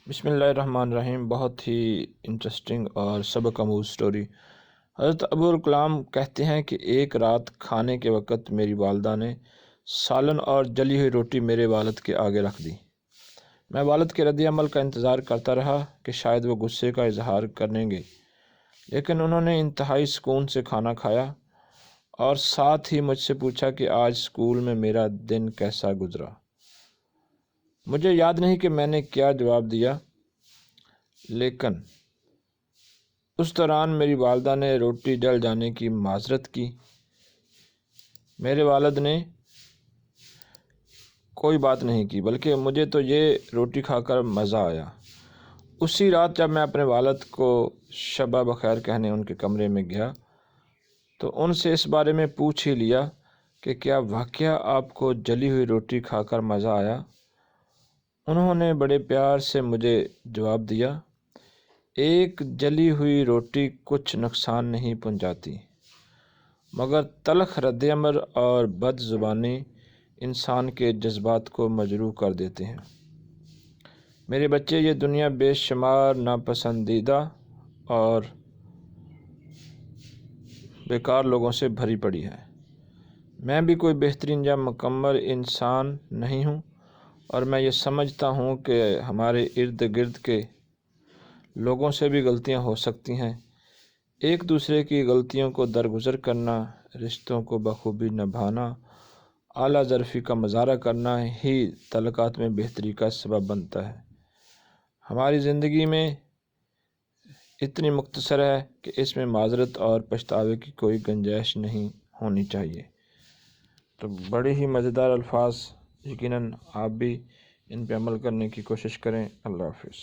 بسم اللہ الرحمن الرحیم۔ بہت ہی انٹرسٹنگ اور سبق آموز سٹوری۔ حضرت ابوالکلام کہتے ہیں کہ ایک رات کھانے کے وقت میری والدہ نے سالن اور جلی ہوئی روٹی میرے والد کے آگے رکھ دی۔ میں والد کے رد عمل کا انتظار کرتا رہا کہ شاید وہ غصے کا اظہار کریں گے، لیکن انہوں نے انتہائی سکون سے کھانا کھایا اور ساتھ ہی مجھ سے پوچھا کہ آج اسکول میں میرا دن کیسا گزرا۔ مجھے یاد نہیں کہ میں نے کیا جواب دیا، لیکن اس دوران میری والدہ نے روٹی جل جانے کی معذرت کی۔ میرے والد نے کوئی بات نہیں کی، بلکہ مجھے تو یہ روٹی کھا کر مزہ آیا۔ اسی رات جب میں اپنے والد کو شب بخیر کہنے ان کے کمرے میں گیا تو ان سے اس بارے میں پوچھ ہی لیا کہ کیا واقعہ آپ کو جلی ہوئی روٹی کھا کر مزہ آیا؟ انہوں نے بڑے پیار سے مجھے جواب دیا، ایک جلی ہوئی روٹی کچھ نقصان نہیں پہنچاتی، مگر تلخ رد عمل اور بد زبانی انسان کے جذبات کو مجروح کر دیتے ہیں۔ میرے بچے، یہ دنیا بے شمار ناپسندیدہ اور بیکار لوگوں سے بھری پڑی ہے۔ میں بھی کوئی بہترین یا مکمل انسان نہیں ہوں، اور میں یہ سمجھتا ہوں کہ ہمارے ارد گرد کے لوگوں سے بھی غلطیاں ہو سکتی ہیں۔ ایک دوسرے کی غلطیوں کو درگزر کرنا، رشتوں کو بخوبی نبھانا، اعلیٰ ظرفی کا مظاہرہ کرنا ہی تعلقات میں بہتری کا سبب بنتا ہے۔ ہماری زندگی میں اتنی مختصر ہے کہ اس میں معذرت اور پچھتاوے کی کوئی گنجائش نہیں ہونی چاہیے۔ تو بڑے ہی مزیدار الفاظ، یقیناً آپ بھی ان پہ عمل کرنے کی کوشش کریں۔ اللہ حافظ۔